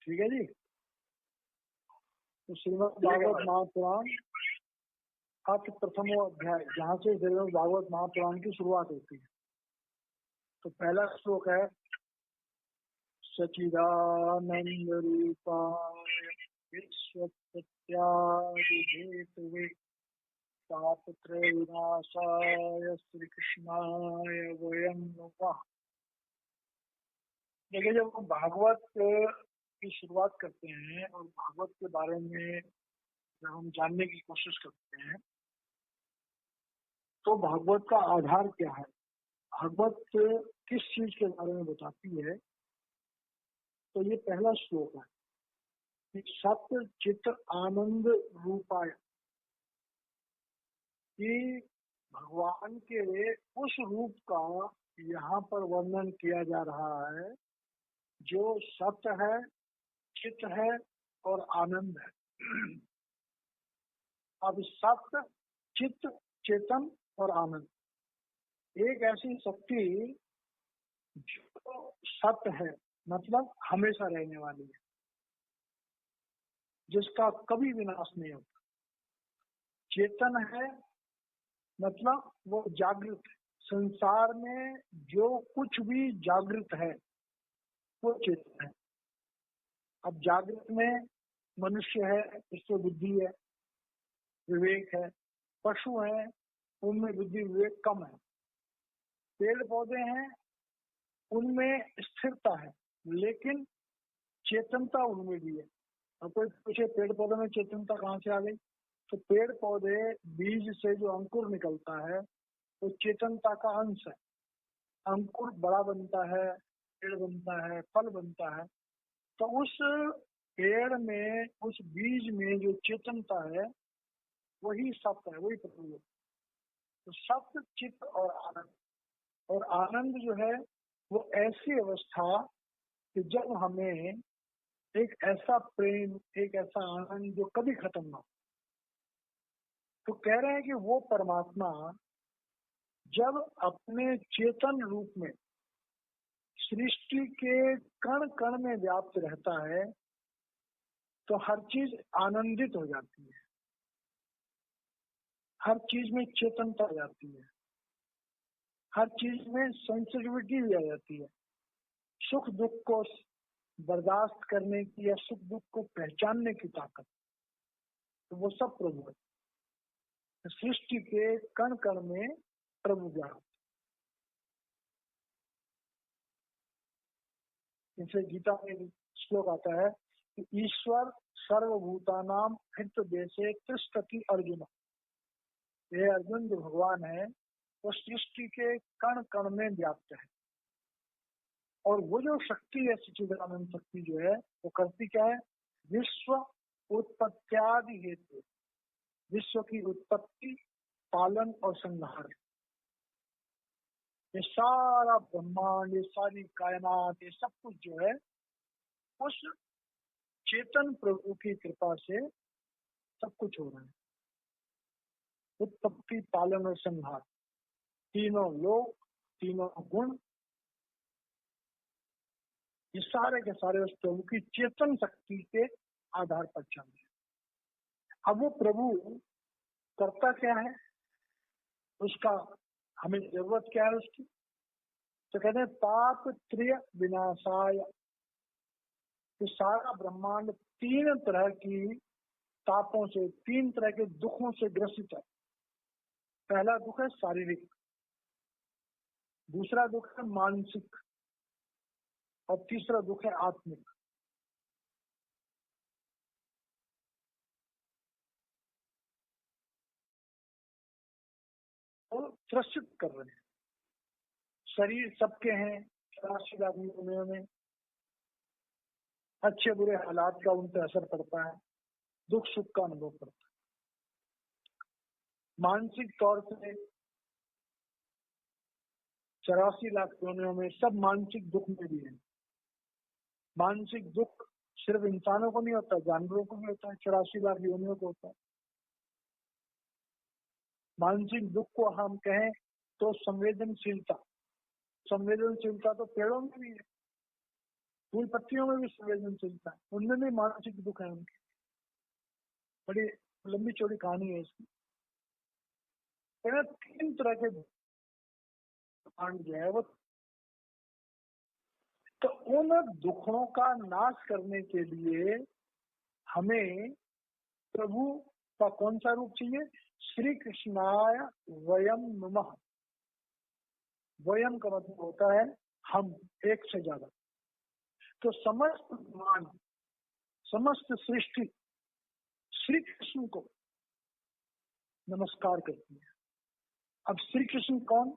ठीक है जी। तो श्रीमद् भागवत महापुराण अथ प्रथमो अध्याय, जहाँ से श्रीमद् भागवत महापुराण की शुरुआत होती है। तो पहला श्लोक है सच्चिदानंद रूपाय विश्वसत्यादिहेतवे तापत्रय विनाशाय श्री कृष्णाय वयं नमः। देखिए, जब हम भागवत की शुरुआत करते हैं और भागवत के बारे में जब हम जानने की कोशिश करते हैं तो भागवत का आधार क्या है, भागवत किस चीज के बारे में बताती है। तो ये पहला श्लोक है कि सत्य चित्त आनंद रूपाय, कि भगवान के उस रूप का यहाँ पर वर्णन किया जा रहा है जो सत्य है, चित्त है और आनंद है। अब सत्य, चित्त, चेतन और आनंद, एक ऐसी शक्ति जो सत्य है, मतलब हमेशा रहने वाली है, जिसका कभी विनाश नहीं होता। चेतन है, मतलब वो जागृत है, संसार में जो कुछ भी जागृत है वो चेतन है। अब जागृत में मनुष्य है, इसमें बुद्धि है, विवेक है। पशु है, उनमें बुद्धि विवेक कम है। पेड़ पौधे हैं, उनमें स्थिरता है, लेकिन चेतनता उनमें भी है। और कोई पूछे पेड़ पौधे में चेतनता कहाँ से आ गई, तो पेड़ पौधे बीज से जो अंकुर निकलता है वो चेतनता का अंश है। अंकुर बड़ा बनता है, पेड़ बनता है, फल बनता है। तो उस पेड़ में, उस बीज में जो चेतनता है वही सत्य है, वही प्रभु है। तो सत्य, चित्त और आनंद, और आनंद जो है वो ऐसी अवस्था कि जब हमें एक ऐसा प्रेम, एक ऐसा आनंद जो कभी खत्म ना हो। तो कह रहे हैं कि वो परमात्मा जब अपने चेतन रूप में सृष्टि के कण कण में व्याप्त रहता है तो हर चीज आनंदित हो जाती है, हर चीज में चेतनता आ जाती है, हर चीज में सेंसिटिविटी भी आ जाती है। सुख दुख को बर्दाश्त करने की या सुख दुख को पहचानने की ताकत, तो वो सब प्रभु है। सृष्टि के कण कण में प्रभु व्याप्त। जैसे गीता में श्लोक आता है कि ईश्वर सर्वभूतानाम हृत देशे तिष्ठति अर्जुन। ये अर्जुन जो भगवान है वो सृष्टि के कण कण में व्याप्त है। और वो जो शक्ति है, सच्चिदानंद शक्ति जो है, वो करती क्या है, विश्व उत्पत्त्यादि हेतु, विश्व की उत्पत्ति, पालन और संहार, ये सारा ब्रह्मांड, ये सारी कायनात, ये सब कुछ जो है उस चेतन प्रभु की कृपा से सब कुछ हो रहा है। उत्पत्ति, पालन और संहार, तीनों लोक, तीनों गुण, ये सारे के सारे उस प्रभु की चेतन शक्ति के आधार पर चल रहे हैं। अब वो प्रभु करता क्या है, उसका हमें जरूरत क्या है उसकी, तो कहते हैं ताप त्रय विनाशाय। तो सारा ब्रह्मांड तीन तरह की तापों से, तीन तरह के दुखों से ग्रसित है। पहला दुख है शारीरिक, दूसरा दुख है मानसिक और तीसरा दुख है आत्मिक। और त्रसित कर रहे हैं। शरीर सबके हैं, 84 लाख योनियों में अच्छे बुरे हालात का उन पर असर पड़ता है, दुख सुख का अनुभव करता है। मानसिक तौर से 84 लाख योनियों में सब मानसिक दुख में भी है। मानसिक दुख सिर्फ इंसानों को नहीं होता, जानवरों को भी होता है, 84 लाख योनियों को होता है। मानसिक दुख को हम कहें तो संवेदनशीलता, संवेदनशीलता तो पेड़ों में भी है। फूल पत्तियों में भी संवेदनशीलता है, उनमें भी मानसिक दुख है उनके। बड़ी लंबी चौड़ी कहानी है इसकी। 3 तरह के कांड जो है वो, तो उन दुखों का नाश करने के लिए हमें प्रभु का कौन सा रूप चाहिए? श्री कृष्णाय वयम नमः। वयम का मतलब होता है हम, एक से ज्यादा। तो समस्त मान, समस्त सृष्टि श्री कृष्ण को नमस्कार करती है। अब श्री कृष्ण कौन?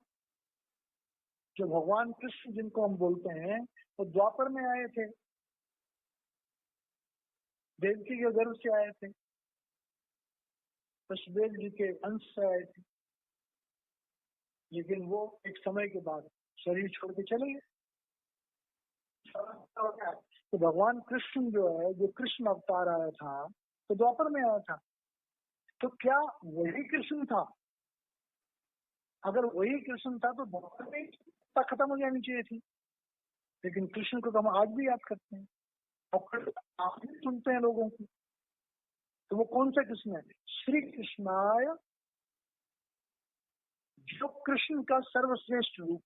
जो भगवान कृष्ण जिनको हम बोलते हैं, वो द्वापर में आए थे, देवकी के गर्भ से आए थे, वसुदेव जी के अंश से आए थे, लेकिन वो एक समय के बाद शरीर छोड़ के चले गए। तो भगवान कृष्ण जो है, जो कृष्ण अवतार आया था, तो द्वापर में आया था। तो क्या वही कृष्ण था? अगर वही कृष्ण था तो द्वापर में खत्म हो जानी चाहिए थी। लेकिन कृष्ण को तो हम आज भी याद करते हैं और आप भी सुनते हैं लोगों की। तो वो कौन सा कृष्ण है? श्री कृष्णाय, जो कृष्ण का सर्वश्रेष्ठ रूप।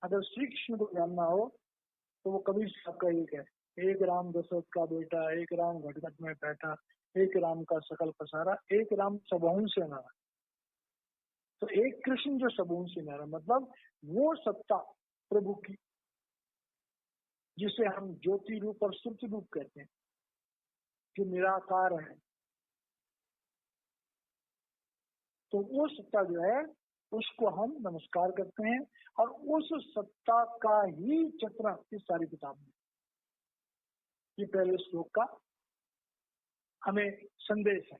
अगर श्री कृष्ण को जानना हो तो वो कबीर साहब का एक है, एक राम दशरथ का बेटा, एक राम घटघट में बैठा, एक राम का सकल पसारा, एक राम सबहुन से नारा। तो एक कृष्ण जो सबहुन से नारा, मतलब वो सत्ता प्रभु की, जिसे हम ज्योति रूप और श्रुति रूप कहते हैं, जो निराकार है। तो वो सत्ता जो है उसको हम नमस्कार करते हैं, और उस सत्ता का ही चित्रण इस सारी किताब में, ये पहले श्लोक का हमें संदेश है।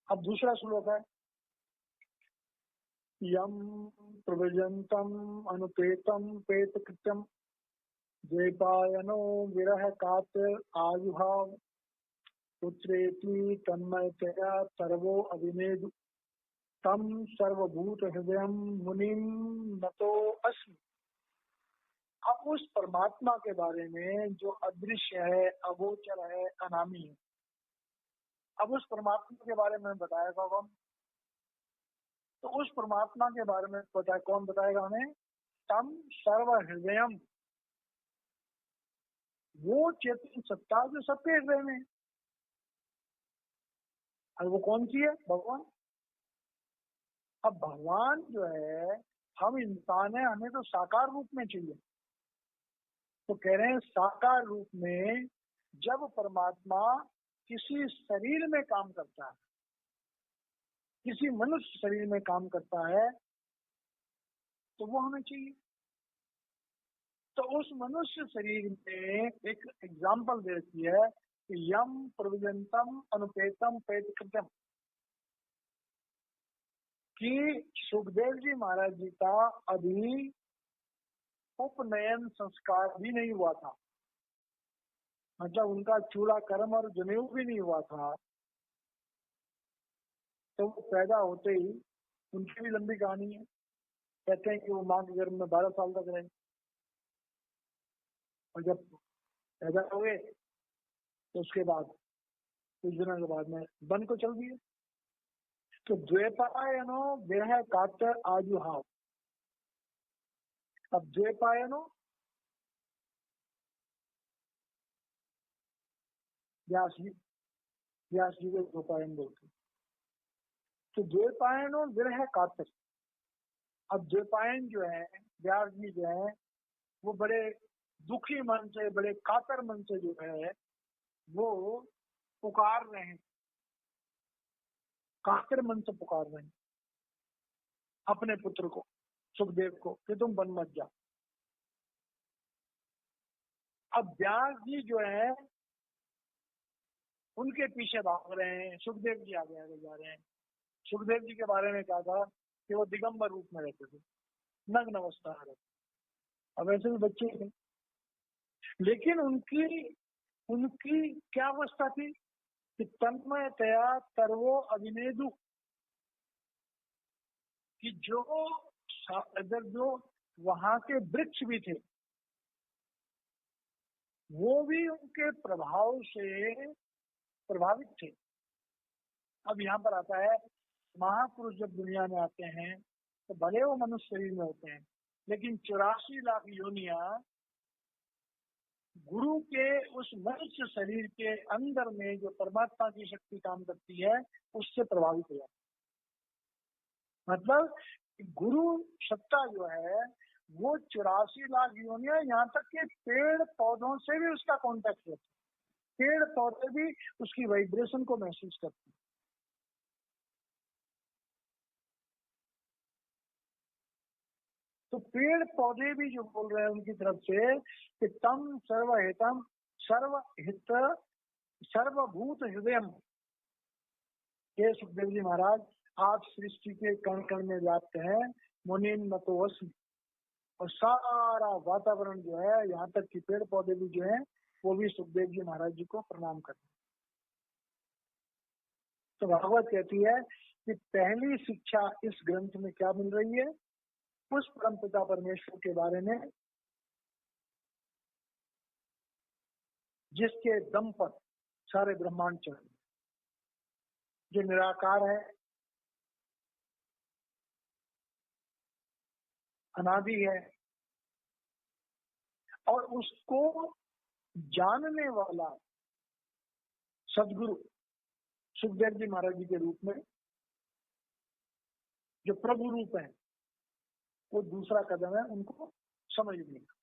अब दूसरा श्लोक है, यम प्रव्रजन्तम अनुपेतम पेतकृत्यम द्वैपायनो विरह कातर आयुभाव पुत्रेति तन्मयतया सर्वो अभिनेदु तम सर्वभूत हृदय मुनिम नतो अस्मि। अब उस परमात्मा के बारे में जो अदृश्य है, अगोचर है, अनामी है, अब उस परमात्मा के बारे में बताएगा कौन? तो उस परमात्मा के बारे में कौन बताएगा हमें? तम सर्व हृदयम, वो चेतन सत्ता जो सबके हृदय में है। और वो कौन सी है? भगवान। अब भगवान जो है, हम इंसान है, हमें तो साकार रूप में चाहिए। तो कह रहे हैं साकार रूप में जब परमात्मा किसी शरीर में काम करता है, किसी मनुष्य शरीर में काम करता है, तो वो हमें चाहिए। तो उस मनुष्य शरीर में एक एग्जाम्पल दे रखी है कि यम प्रविजंतम अनुपेतम पेतकृत्यम, कि सुखदेव जी महाराज जी का अभी उपनयन संस्कार भी नहीं हुआ था, मतलब उनका चूड़ा कर्म और जनेऊ भी नहीं हुआ था। तो वो पैदा होते ही, उनकी भी लंबी कहानी है, कहते हैं कि वो माँ के गर्भ में 12 साल तक रहे, और जब पैदा हुए तो उसके बाद कुछ दिनों के बाद में वन को चल दिए। तो द्वैपायनो विरह कातर आजुहाव। अब द्वैपायनो, व्यास जी को द्वैपायन बोलते। तो द्वैपायनो विरह कातर। अब द्वैपायन जो है, व्यास जी जो है, वो बड़े दुखी मन से, बड़े कातर मन से जो है वो पुकार रहे हैं, कातर मन से पुकार रहे हैं अपने पुत्र को, सुखदेव को, कि तुम वन मत जाओ। अब व्यास जी जो है उनके पीछे भाग रहे हैं, सुखदेव जी आगे आगे जा रहे हैं। सुखदेव जी के बारे में क्या था कि वो दिगंबर रूप में रहते थे, नग्न अवस्था में रहते। अब ऐसे भी बच्चे थे, लेकिन उनकी उनकी क्या अवस्था थी कि तन्मय तया सर्वो अभिनेदु, कि जो अगर जो वहां के वृक्ष भी थे, वो भी उनके प्रभाव से प्रभावित थे। अब यहाँ पर आता है, महापुरुष जब दुनिया में आते हैं तो भले वो मनुष्य शरीर में होते हैं, लेकिन 84 लाख योनियां गुरु के उस मनुष्य शरीर के अंदर में जो परमात्मा की शक्ति काम करती है उससे प्रभावित हो जाती है। मतलब गुरु सत्ता जो है वो 84 लाख योनियां, यहाँ तक के पेड़ पौधों से भी उसका कॉन्टेक्ट रहता है, पेड़ पौधे भी उसकी वाइब्रेशन को महसूस करते हैं। तो पेड़ पौधे भी जो बोल रहे हैं उनकी तरफ से कि तम सर्वहितम सर्वहित सर्वभूत हृदयम, हे सुखदेव जी महाराज, आप सृष्टि के कण कण में व्याप्त हैं, मुनीन मतोस्मि, और सारा वातावरण जो है, यहाँ तक कि पेड़ पौधे भी जो है वो भी सुखदेव जी महाराज जी को प्रणाम करते हैं। तो भागवत कहती है कि पहली शिक्षा इस ग्रंथ में क्या मिल रही है, उस परम पिता परमेश्वर के बारे में जिसके दम पर सारे ब्रह्मांड चल, जो निराकार है, अनादि है, और उसको जानने वाला सदगुरु सुखदेव जी महाराज जी के रूप में जो प्रभु रूप है, वो दूसरा कदम है उनको समझने का।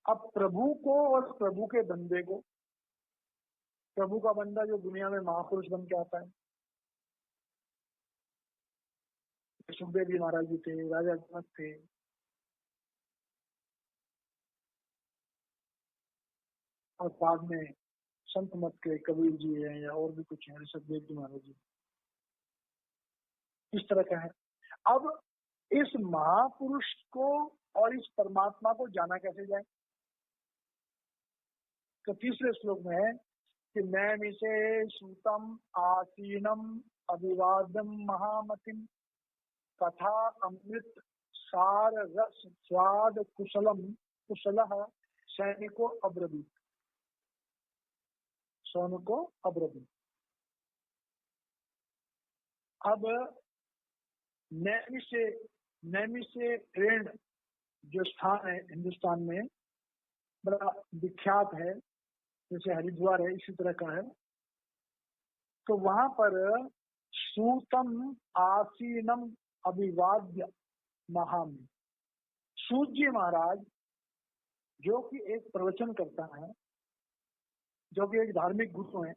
अब प्रभु को और प्रभु के बंदे को, प्रभु का बंदा जो दुनिया में महापुरुष बन के आता है, सुखदेव जी महाराज जी थे, राजा जनक थे, और बाद में संत मत के कबीर जी हैं या और भी कुछ हैं, सुखदेव जी महाराज जी, इस तरह का है। अब इस महापुरुष को और इस परमात्मा को जाना कैसे जाए, तो तीसरे श्लोक में है कि नैमिषे सूतम आसीनम अभिवादम महामतिम कथा अमृत सार रस स्वाद कुशलम कुशलः सैनिको अब्रवीत, सौनको अब्रवीत। अब नैमिषे ट्रेंड जो स्थान है हिंदुस्तान में बड़ा विख्यात है, जैसे हरिद्वार है इसी तरह का है, तो वहां पर सूतम आसीनम अभिवाद्य महामि, सूत जी महाराज जो कि एक प्रवचन करता है, जो कि एक धार्मिक गुरु है,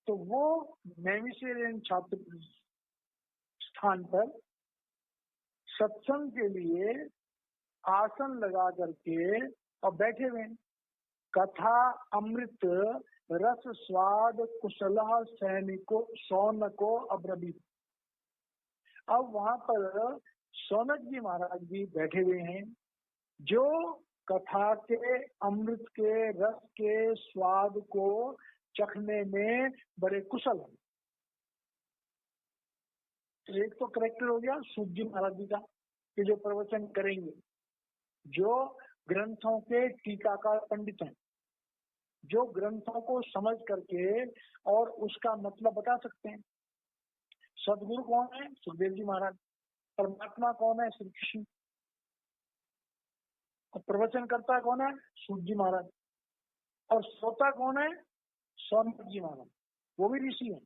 तो वो नैमिषारण्य छात्र स्थान पर सत्संग के लिए आसन लगा करके और बैठे हुए, कथा अमृत रस स्वाद कुशल सैनिको सौनको अब्रवीत। अब वहां पर सौनक जी महाराज जी बैठे हुए हैं, जो कथा के अमृत के रस के स्वाद को चखने में बड़े कुशल हैं। तो एक तो करेक्टर हो गया सूत जी महाराज जी का कि जो प्रवचन करेंगे, जो ग्रंथों के टीकाकार पंडित हैं, जो ग्रंथों को समझ करके और उसका मतलब बता सकते हैं। सदगुरु कौन है? सुखदेव जी महाराज। परमात्मा कौन है? श्री कृष्ण। और प्रवचन करता कौन है? सूत जी महाराज। और श्रोता कौन है? सौनक जी महाराज, वो भी ऋषि हैं।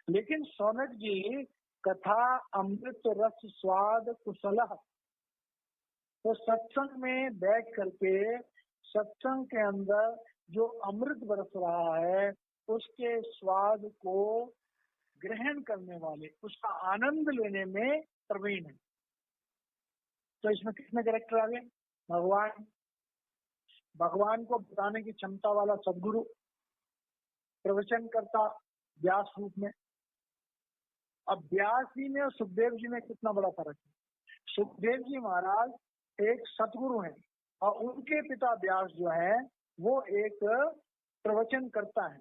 लेकिन सौनक जी कथा अमृत रस स्वाद कुशल, तो सत्संग में बैठ करके सत्संग के अंदर जो अमृत बरस रहा है उसके स्वाद को ग्रहण करने वाले, उसका आनंद लेने में प्रवीण है। तो इसमें कितने कैरेक्टर आ गए? भगवान, भगवान को बताने की क्षमता वाला सदगुरु, प्रवचन करता व्यास रूप में। अब व्यास जी में और सुखदेव जी में कितना बड़ा फर्क है। सुखदेव जी महाराज एक सतगुरु हैं और उनके पिता व्यास जो है वो एक प्रवचन करता है,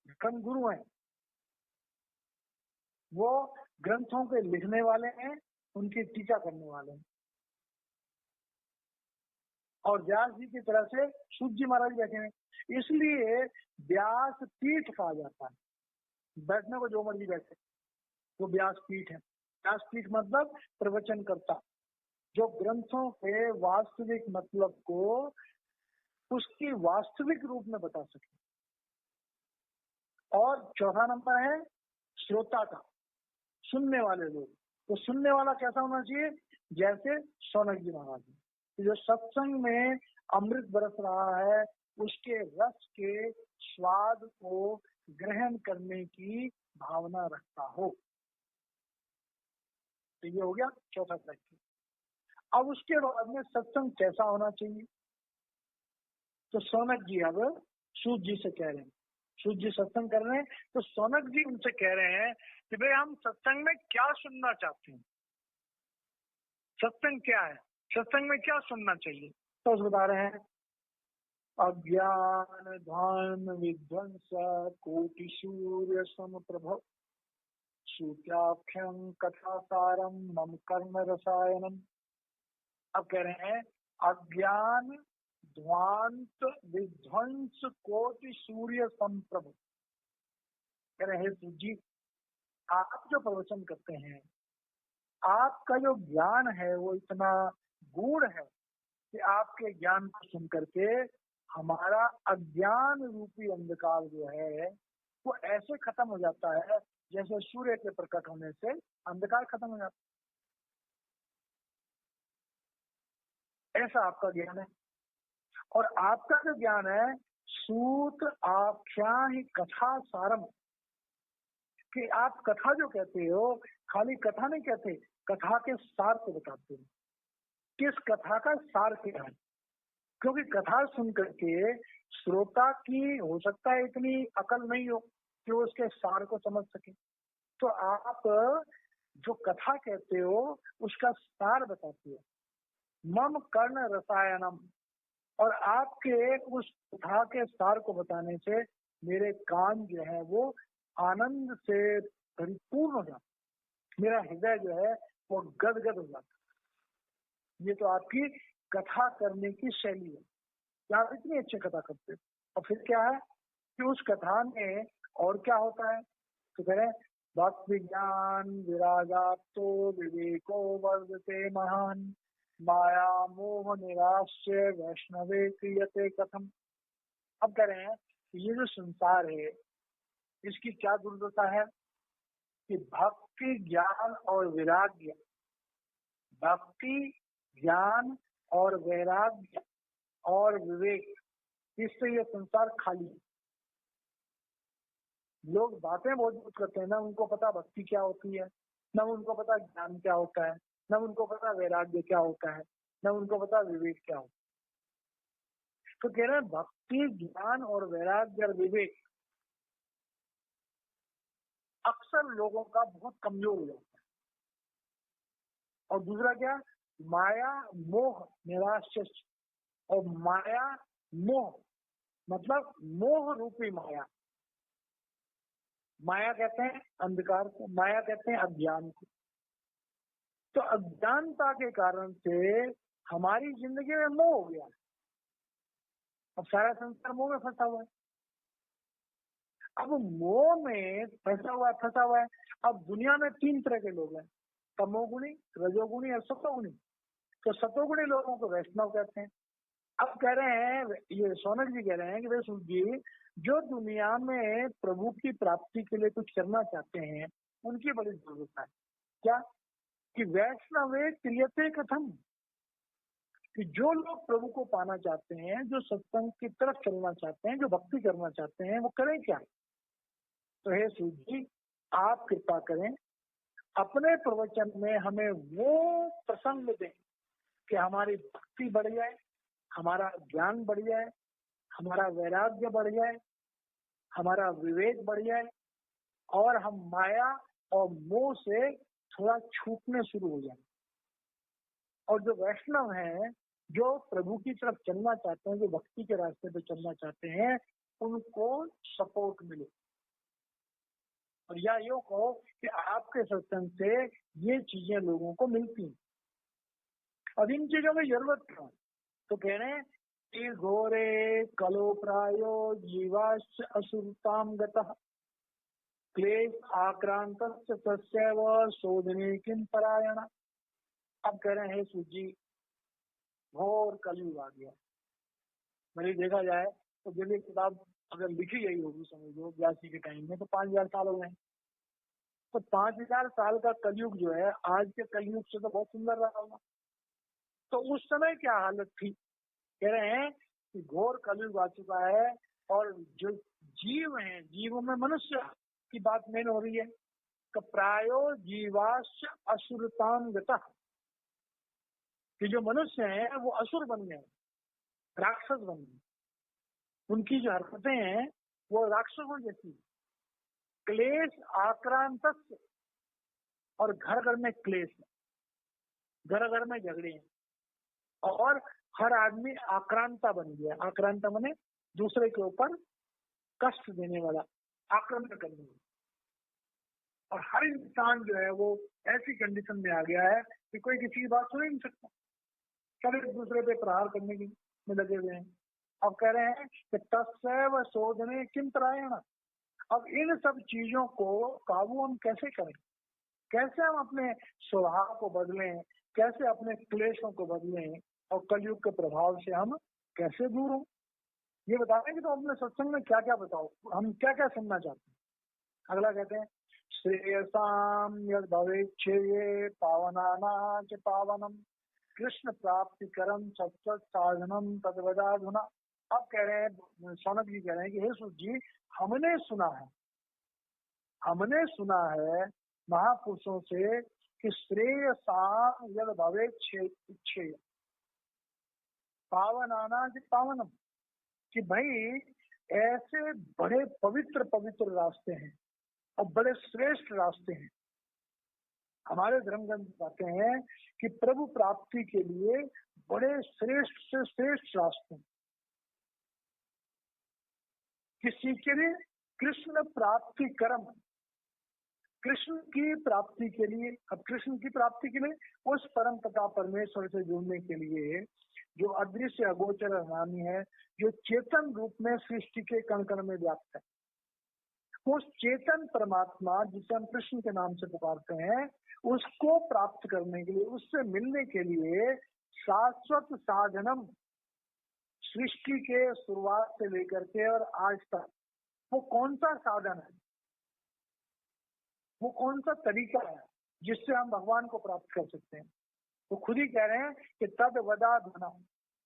ग्रंथ गुरु हैं, वो ग्रंथों के लिखने वाले हैं, उनकी टीका करने वाले हैं। और व्यास जी की तरह से सूत जी महाराज बैठे हैं, इसलिए व्यास पीठ कहा जाता है। बैठने को जो मर्जी बैठे, वो व्यास पीठ है। व्यास पीठ मतलब प्रवचन करता, जो ग्रंथों के वास्तविक मतलब को उसकी वास्तविक रूप में बता सके। और चौथा नंबर है श्रोता का, सुनने वाले लोग। तो सुनने वाला कैसा होना चाहिए? जैसे सौनक जी महाराज, जो सत्संग में अमृत बरस रहा है, उसके रस के स्वाद को ग्रहण करने की भावना रखता हो। तो ये हो गया चौथा तथ्य। अब उसके बाद में सत्संग कैसा होना चाहिए? तो सौनक जी अब सूत जी से कह रहे हैं, सूत जी सत्संग कर रहे हैं, तो सौनक जी उनसे कह रहे हैं कि भाई हम सत्संग में क्या सुनना चाहते हैं, सत्संग क्या है, सत्संग में क्या सुनना चाहिए। तो उस बता रहे हैं, अज्ञान ध्यान विध्वंस कोटि सूर्य समप्रभ श्रुत्याख्यं कथासारम मम कर्म रसायनम। अब कह रहे हैं अज्ञान ध्वांत विध्वंस कोटि सूर्य संप्रभ। कह रहे हैं जी, आप जो प्रवचन करते हैं, आपका जो ज्ञान है वो इतना गूढ़ है कि आपके ज्ञान को सुन करके हमारा अज्ञान रूपी अंधकार जो है वो ऐसे खत्म हो जाता है जैसे सूर्य के प्रकट होने से अंधकार खत्म हो जाता है। ऐसा आपका ज्ञान है। और आपका जो ज्ञान है सूत आख्यान कथा सारम, कि आप कथा जो कहते हो खाली कथा नहीं कहते, कथा के सार को बताते हो। किस कथा का सार क्या है? क्योंकि कथा सुन करके श्रोता की हो सकता है इतनी अकल नहीं हो कि वो उसके सार को समझ सके। तो आप जो कथा कहते हो उसका सार बताते हो, मम कर्ण रसायनम। और आपके उस कथा के सार को बताने से मेरे कान जो है वो आनंद से परिपूर्ण हो जाता, मेरा हृदय जो है वो गदगद हो जाता। ये तो आपकी कथा करने की शैली है, आप इतनी अच्छी कथा करते हो। और फिर क्या है कि उस कथा में और क्या होता है? तो कह रहे भक्ति ज्ञान विरागात्तो विवेको वर्धते महान माया मोह निराश्य वैष्णवे क्रियते कथम। अब कह रहे हैं ये जो संसार है इसकी क्या दुर्दशा है कि भक्ति ज्ञान और वैराग्य, भक्ति ज्ञान और वैराग्य और विवेक, इससे ये संसार खाली है। लोग बातें बहुत करते हैं, ना उनको पता भक्ति क्या होती है, ना उनको पता ज्ञान क्या होता है, ना उनको पता वैराग्य क्या होता है, ना उनको पता विवेक क्या होता है। तो कह रहे हैं भक्ति ज्ञान और वैराग्य और विवेक अक्सर लोगों का बहुत कमजोर हो जाता है। और दूसरा क्या? माया मोह निराश्य। और माया मोह मतलब मोह रूपी माया, माया कहते हैं अंधकार को, माया कहते हैं अज्ञान को। तो अज्ञानता के कारण से हमारी जिंदगी में मोह हो गया। अब सारा संसार मोह में फंसा हुआ है। अब मोह में फंसा हुआ है। अब दुनिया में 3 तरह के लोग हैं, तमोगुणी, रजोगुणी और सतोगुणी। तो सतोगुणी लोगों को वैष्णव कहते हैं। अब कह रहे हैं, ये सौनक जी कह रहे हैं कि भाई सूत जी, जो दुनिया में प्रभु की प्राप्ति के लिए कुछ करना चाहते हैं उनकी बड़ी जरूरत है। क्या? कि वैष्णवे क्रियते कथम, कि जो लोग प्रभु को पाना चाहते हैं, जो सत्संग की तरफ चलना चाहते हैं, जो भक्ति करना चाहते हैं, वो करें क्या? तो हे सूत जी, आप कृपा करें, अपने प्रवचन में हमें वो प्रसंग दें कि हमारी भक्ति बढ़ जाए, हमारा ज्ञान बढ़ जाए, हमारा वैराग्य बढ़ जाए, हमारा विवेक बढ़ जाए और हम माया और मोह से थोड़ा छूटने शुरू हो जाए। और जो वैष्णव हैं, जो प्रभु की तरफ चलना चाहते हैं, जो भक्ति के रास्ते पे चलना चाहते हैं, उनको सपोर्ट मिले। और या यो कहो कि आपके सत्संग से ये चीजें लोगों को मिलती हैं। अब इन चीजों में जरूरत क्या है? तो कह रहे हैं कि घोरे कलो प्रायो जीवाश्च असुरताम गतः क्लेश आक्रांत तस्यैव शोधने किम परायण। अब कह रहे हैं सूजी घोर कलयुग आ गया। मैंने देखा जाए तो जब ये किताब अगर लिखी गई होगी समझ लो 82 के टाइम में तो 5000 साल हो गए। तो 5000 साल का कलयुग जो है आज के कलयुग से तो बहुत सुंदर रहा होगा। तो उस समय क्या हालत थी? कह रहे हैं कि घोर कलयुग आ चुका है और जो जीव हैं, जीवों में मनुष्य की बात मेन हो रही है कि प्रायो जीवाश्च असुरताम गतः, कि जो मनुष्य हैं वो असुर बन गए, राक्षस बन गए। उनकी जो हरकतें हैं वो राक्षसों जैसी। क्लेश आक्रांत, और घर घर में क्लेश, घर घर में झगड़े हैं, और हर आदमी आक्रांता बन गया। आक्रांता माने दूसरे के ऊपर कष्ट देने वाला, आक्रमण करने वाला। और हर इंसान जो है वो ऐसी कंडीशन में आ गया है कि कोई किसी की बात सुन ही नहीं सकता, सब एक दूसरे पे प्रहार करने की में लगे हुए हैं। अब कह रहे हैं कि तस्सैव शोधने किम परायण। अब इन सब चीजों को काबू हम कैसे करें, कैसे हम अपने स्वभाव को बदलें, कैसे अपने क्लेशों को बदलें और कलयुग के प्रभाव से हम कैसे दूर हों, ये बताएंगे। तो अपने सत्संग में क्या क्या बताओ, हम क्या क्या सुनना चाहते हैं। अगला कहते हैं श्रेयसाम यद भवेच्छेये पावनाना च पावनम कृष्ण प्राप्ति करम सत्सत साधनम तद्वदाधुना। अब कह रहे हैं सौनक जी कह रहे हैं कि हे सूत जी, हमने सुना है महापुरुषों से कि श्रेयसाम यद भवेच्छेये पावनाना च पावनम, कि भाई ऐसे बड़े पवित्र पवित्र रास्ते हैं और बड़े श्रेष्ठ रास्ते हैं। हमारे धर्म ग्रंथ बताते हैं कि प्रभु प्राप्ति के लिए बड़े श्रेष्ठ से श्रेष्ठ रास्ते हैं। किसी के लिए कृष्ण प्राप्ति कर्म, कृष्ण की प्राप्ति के लिए। अब कृष्ण की प्राप्ति के लिए उस परम पिता परमेश्वर से जुड़ने के लिए जो अदृश्य अगोचर अनामी है, जो चेतन रूप में सृष्टि के कण कण में व्याप्त है, उस चेतन परमात्मा जिसे हम कृष्ण के नाम से पुकारते हैं, उसको प्राप्त करने के लिए, उससे मिलने के लिए शाश्वत साधनम, सृष्टि के शुरुआत से लेकर के और आज तक वो कौन सा साधन है, वो कौन सा तरीका है जिससे हम भगवान को प्राप्त कर सकते हैं। तो खुद ही कह रहे हैं कि तद वदा धुना,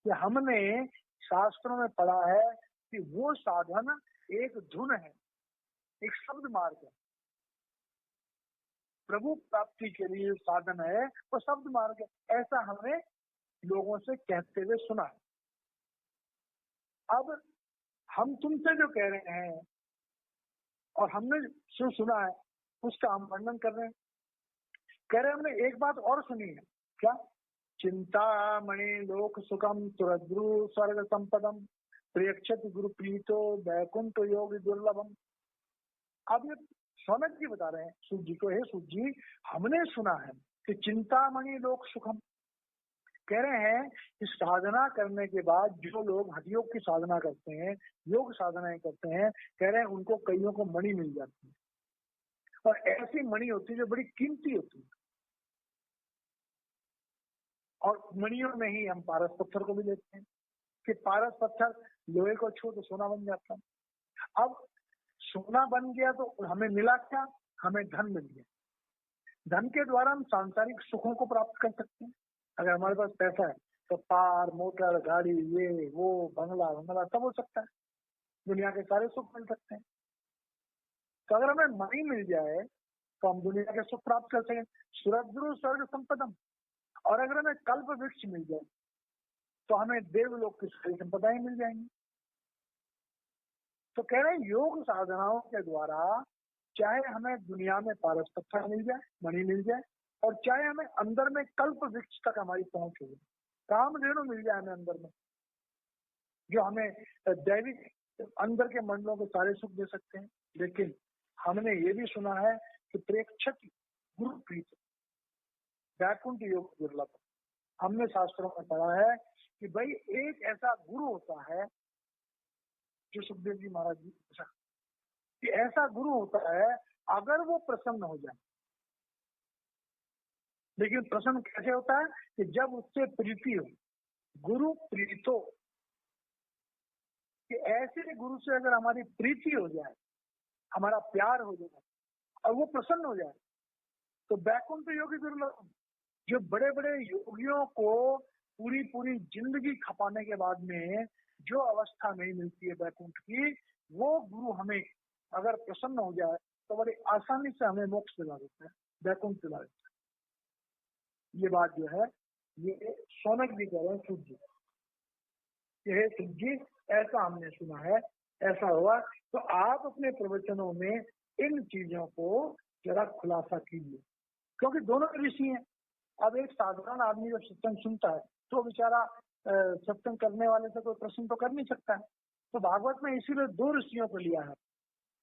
कि हमने शास्त्रों में पढ़ा है कि वो साधन एक धुन है, एक शब्द मार्ग है। प्रभु प्राप्ति के लिए साधन है वो शब्द मार्ग है, ऐसा हमने लोगों से कहते हुए सुना है। अब हम तुमसे जो कह रहे हैं और हमने जो सुना है उसका हम वर्णन कर रहे हैं। कह रहे हमने एक बात और सुनी है, क्या? चिंतामणि लोक सुखम तुरद्रु स्वर्ग संपदम प्रियक्षति गुरु प्रीतो वैकुंठ योग दुर्लभम। अब ये सौनक जी बता रहे हैं सूत जी को, हे सूत जी, हमने सुना है कि चिंतामणि लोक सुखम, कह रहे हैं कि साधना करने के बाद जो लोग हठयोग की साधना करते हैं, योग साधनाएं करते हैं, कह रहे हैं उनको कईयों को मणि मिल जाती है, और ऐसी मणि होती है जो बड़ी कीमती होती है। और मणियों में ही हम पारस पत्थर को भी देखते हैं कि पारस पत्थर लोहे को छू तो सोना बन जाता है। अब सोना बन गया तो हमें मिला क्या? हमें धन मिल गया। धन के द्वारा हम सांसारिक सुखों को प्राप्त कर सकते हैं। अगर हमारे पास पैसा है तो कार, मोटर, गाड़ी, ये वो, बंगला सब हो सकता है, दुनिया के सारे सुख मिल सकते हैं। तो अगर हमें मणि मिल जाए तो हम दुनिया के सुख प्राप्त कर सकें, सुरद्रु स्वर्ग संपदम। और अगर हमें कल्प वृक्ष मिल जाए तो हमें देवलोक की सारी संपदाएं मिल जाएंगी। तो कह रहे हैं योग साधनाओं के द्वारा चाहे हमें दुनिया में पारस पत्थर मिल जाए, मणि मिल जाए, और चाहे हमें अंदर में कल्प वृक्ष तक हमारी पहुंच हो, कामधेनु मिल जाए हमें अंदर में, जो हमें दैविक अंदर के मंडलों के सारे सुख दे सकते हैं। लेकिन हमने ये भी सुना है कि प्रेक्षक गुरु प्रीत वैकुंठ योग दुर्लभ। हमने शास्त्रों में पढ़ा है कि भाई एक ऐसा गुरु होता है, जो सुखदेव जी महाराज जी कि ऐसा गुरु होता है अगर वो प्रसन्न हो जाए। लेकिन प्रसन्न कैसे होता है कि जब उससे प्रीति हो, गुरु प्रीतो, कि ऐसे गुरु से अगर हमारी प्रीति हो जाए, हमारा प्यार हो जाए और वो प्रसन्न हो जाए, तो बैकुंठ योगी दुर्लभ, जो बड़े बड़े योगियों को पूरी पूरी जिंदगी खपाने के बाद में जो अवस्था नहीं मिलती है बैकुंठ की, वो गुरु हमें अगर प्रसन्न हो जाए तो बड़ी आसानी से हमें मोक्ष दिला देता है, बैकुंठ दिला देता है। ये बात जो है ये शौनक जी कह रहे हैं सूत जी, ये सूत जी ऐसा हमने सुना है, ऐसा हुआ। तो आप अपने प्रवचनों में इन चीजों को जरा खुलासा कीजिए, क्योंकि दोनों ऋषि हैं। अब एक साधारण आदमी जब सत्संग सुनता है तो बेचारा सत्संग करने वाले से कोई प्रश्न तो कर नहीं सकता है। तो भागवत में इसीलिए दो ऋषियों को लिया है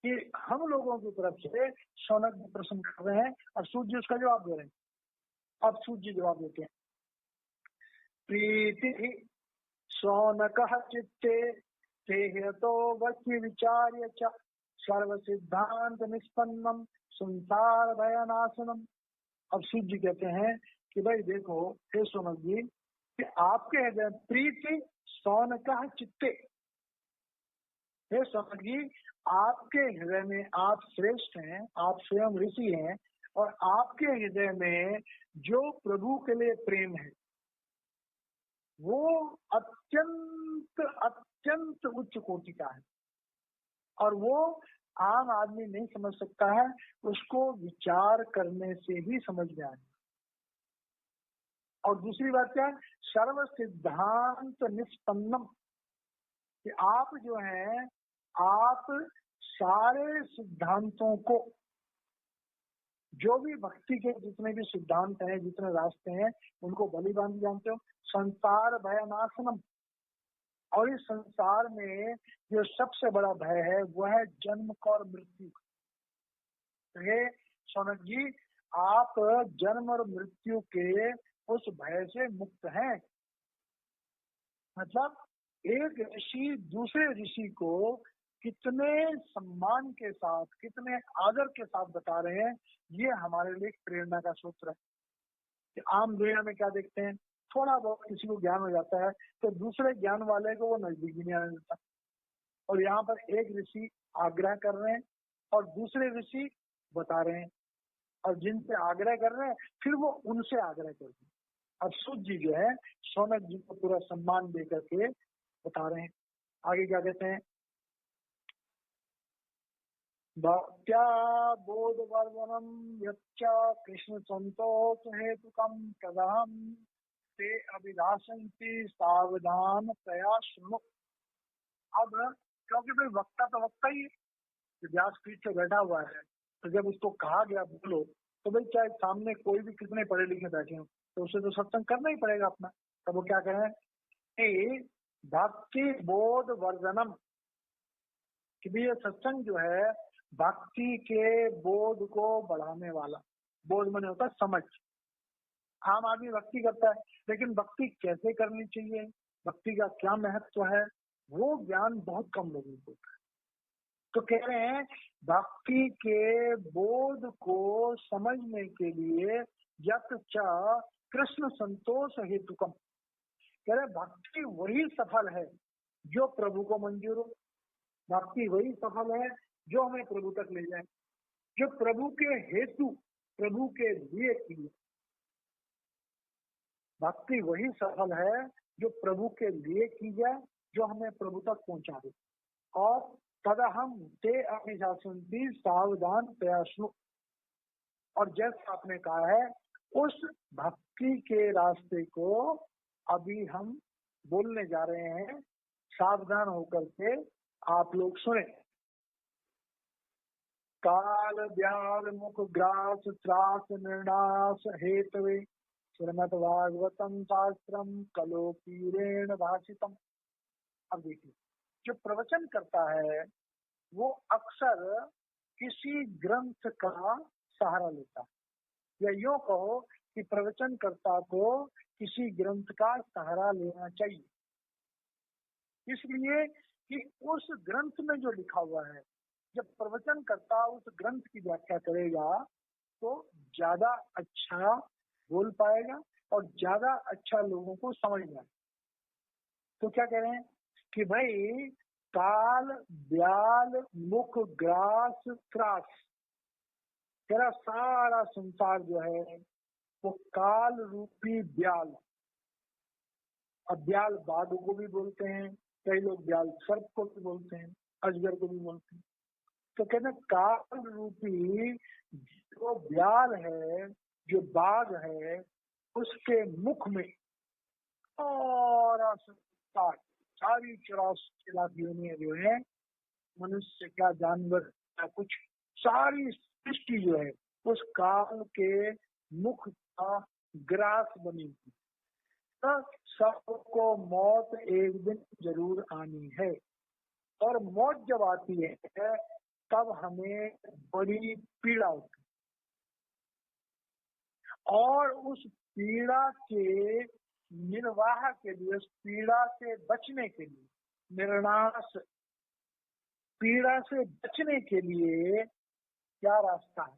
कि हम लोगों की तरफ से शौनक जी प्रश्न कर रहे हैं और सूत जी उसका जवाब दे रहे हैं। अब सूत जी जवाब देते हैं, प्रीति शौनक चित्ते तेहतो वच्य विचार्य च सर्व सिद्धांत निष्पन्नम संसार भयनाशनम। अब सूत जी कहते हैं कि भाई देखो हे शौनक जी, कि आपके हृदय प्रीति शौनक चित्ते, हे शौनक जी आपके हृदय में आप श्रेष्ठ हैं, आप स्वयं ऋषि हैं, और आपके हृदय में जो प्रभु के लिए प्रेम है वो अत्यंत अत्यंत उच्च कोटि का है, और वो आम आदमी नहीं समझ सकता है, उसको विचार करने से ही समझ में आए। और दूसरी बात क्या है, सर्व सिद्धांत निष्पन्नम, कि आप जो हैं आप सारे सिद्धांतों को, जो भी भक्ति के जितने भी सिद्धांत हैं, जितने रास्ते हैं, उनको भली भांति जानते हो। संसार भयनाशनम, और इस संसार में जो सबसे बड़ा भय है वो है जन्म और मृत्यु। तो शौनक जी आप जन्म और मृत्यु के उस भय से मुक्त हैं। मतलब एक ऋषि दूसरे ऋषि को कितने सम्मान के साथ, कितने आदर के साथ बता रहे हैं, ये हमारे लिए प्रेरणा का सूत्र है। कि आम दुनिया में क्या देखते हैं, थोड़ा बहुत किसी को ज्ञान हो जाता है तो दूसरे ज्ञान वाले को वो नजदीक भी नहीं आने देता। और यहाँ पर एक ऋषि आग्रह कर रहे हैं और दूसरे ऋषि बता रहे हैं, और जिनसे आग्रह कर रहे हैं फिर वो उनसे आग्रह करते हैं। अब सूत जी जो है शौनक जी को पूरा सम्मान दे करके बता रहे हैं। आगे क्या कहते हैं, भक्त्या बोधवर्धनम यच्च कृष्ण संतोष हेतुकम तदहम ते अभिलाषन्ति सावधान प्रयास। अब क्योंकि भाई वक्ता तो वक्ता ही है, व्यासपीठ पे बैठा हुआ है, तो जब उसको कहा गया बोलो, तो भाई चाहे सामने कोई भी कितने पढ़े लिखे बैठे हो तो उसे तो सत्संग करना ही पड़ेगा अपना। तब वो क्या करें कि भक्ति बोध वर्धनम, कि भी ये सत्संग जो है भक्ति के बोध को बढ़ाने वाला, बोध माने होता है समझ। आम आदमी भक्ति करता है लेकिन भक्ति कैसे करनी चाहिए, भक्ति का क्या महत्व है, वो ज्ञान बहुत कम लोगों को होता है। तो कह रहे हैं भक्ति के बोध को समझने के लिए यत् च कृष्ण संतोष हेतुकम, कह रहे भक्ति वही सफल है जो प्रभु को मंजूर हो, भक्ति वही सफल है जो हमें प्रभु तक ले जाए, जो प्रभु के हेतु, प्रभु के लिए की। भक्ति वही सफल है जो प्रभु के लिए की जाए, जो हमें प्रभु तक पहुंचा दे। और तदहम ते अभिशासन्ति सावधान प्रयासो, और जैसा आपने कहा है उस भक्ति के रास्ते को अभी हम बोलने जा रहे हैं, सावधान होकर के आप लोग सुने। काल व्याल मुख ग्रास त्रास निर्णास हेतवे श्रीमद् भागवतम शास्त्रम कलो पीरेण भाषितम। अब देखिए जो प्रवचन करता है वो अक्सर किसी ग्रंथ का सहारा लेता है, या यूं कहो कि प्रवचनकर्ता को किसी ग्रंथ का सहारा लेना चाहिए, इसलिए कि उस ग्रंथ में जो लिखा हुआ है, जब प्रवचनकर्ता उस ग्रंथ की व्याख्या करेगा तो ज्यादा अच्छा बोल पाएगा और ज्यादा अच्छा लोगों को समझ में आएगा। तो क्या कह रहे हैं कि भाई काल ब्याल मुख ग्रास त्रास, तेरा सारा संसार जो है वो काल रूपी ब्याल, अब ब्याल बाघ को भी बोलते हैं, कई लोग ब्याल सर्प को भी बोलते हैं, अजगर को भी बोलते हैं। तो कहते हैं काल रूपी जो ब्याल है, जो बाघ है, उसके मुख में और संसार सारी 84 लाख योनियां जो है, मनुष्य क्या जानवर क्या कुछ, सारी सृष्टि जो है उस काल के मुख का ग्रास बनी हुई। तो सबको मौत एक दिन जरूर आनी है, और मौत जब आती है तब हमें बड़ी पीड़ा होती है, और उस पीड़ा के निर्वाह के लिए, उस पीड़ा से बचने के लिए, निर्नाश, पीड़ा से बचने के लिए क्या रास्ता है?